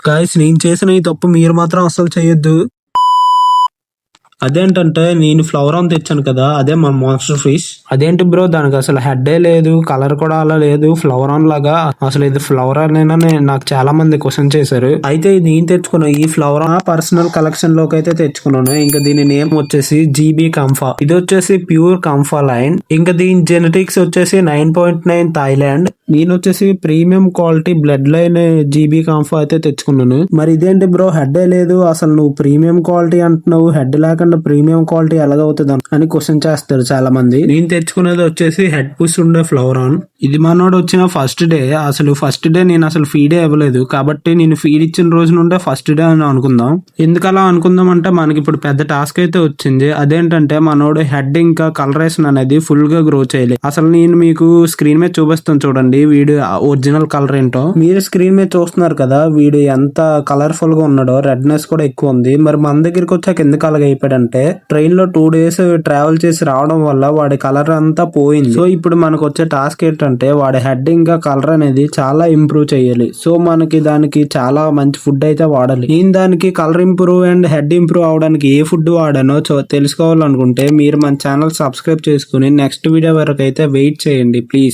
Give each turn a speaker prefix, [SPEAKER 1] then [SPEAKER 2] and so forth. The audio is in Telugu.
[SPEAKER 1] గాయ్స్ నేను చేసిన ఈ తప్పు మీరు మాత్రం అస్సలు చేయొద్దు. అదేంటంటే నేను ఫ్లవర్ ఆన్ తెచ్చాను కదా, అదే మన మాన్స్టర్ ఫిష్. అదేంటి బ్రో దానికి అసలు హెడ్డే లేదు, కలర్ కూడా అలా లేదు, ఫ్లవర్ ఆన్ లాగా. అసలు ఇది ఫ్లవర్ అనేనా నాకు చాలా మంది క్వశ్చన్ చేశారు. అయితే ఇది నేను తెచ్చుకున్నాను ఈ ఫ్లవర్ పర్సనల్ కలెక్షన్ లోకి అయితే తెచ్చుకున్నాను. ఇంకా దీని నేమ్ వచ్చేసి జీబీ కంఫా. ఇది వచ్చేసి ప్యూర్ కంఫా లైన్. ఇంకా దీని జెనెటిక్స్ వచ్చేసి 9.9 థాయిలాండ్. నేను వచ్చేసి premium quality blood line GB కంఫా అయితే తెచ్చుకున్నాను. మరి ఇదేంటి బ్రో హెడ్డే లేదు, అసలు నువ్వు ప్రీమియం క్వాలిటీ అంటున్నావు, హెడ్ లేకుండా ప్రీమియం క్వాలిటీ ఎలాగవుతుంది అని క్వశ్చన్ చేస్తారు చాలా మంది. నేను తెచ్చుకునేది వచ్చేసి హెడ్ పుష్ ఉండే ఫ్లవర్ ఆన్. ఇది మనోడు వచ్చిన ఫస్ట్ డే. అసలు ఫస్ట్ డే నేను అసలు ఫీడే ఇవ్వలేదు కాబట్టి నేను ఫీడ్ ఇచ్చిన రోజు నుండే ఫస్ట్ డే అని అనుకుందాం. ఎందుకలా అనుకుందాం అంటే మనకి ఇప్పుడు పెద్ద టాస్క్ అయితే వచ్చింది. అదేంటంటే మనోడు హెడ్ ఇంకా కలరేషన్ అనేది ఫుల్ గా గ్రో చేయాలి. అసలు నేను మీకు స్క్రీన్ మీద చూపిస్తాను చూడండి వీడు ఒరిజినల్ కలర్ ఏంటో. మీరు స్క్రీన్ మీద చూస్తున్నారు కదా వీడు ఎంత కలర్ఫుల్ గా ఉన్నాడో, రెడ్నెస్ కూడా ఎక్కువ ఉంది. మరి మన దగ్గరికి వచ్చాక ఎందుకు అలాగ అయిపోయాడంటే ట్రైన్ లో 2 days ట్రావెల్ చేసి రావడం వల్ల వాడి కలర్ అంతా పోయింది. సో ఇప్పుడు మనకు వచ్చే టాస్క్ ఏంటంటే వాడి హెడ్ ఇంకా కలర్ అనేది చాలా ఇంప్రూవ్ చేయాలి. సో మనకి దానికి చాలా మంచి ఫుడ్ అయితే వాడాలి. నేను దానికి colour improve and head improve అవడానికి ఏ ఫుడ్ వాడానో తెలుసుకోవాలనుకుంటే మీరు మన ఛానల్ సబ్స్క్రైబ్ చేసుకుని నెక్స్ట్ వీడియో వరకు అయితే వెయిట్ చేయండి ప్లీజ్.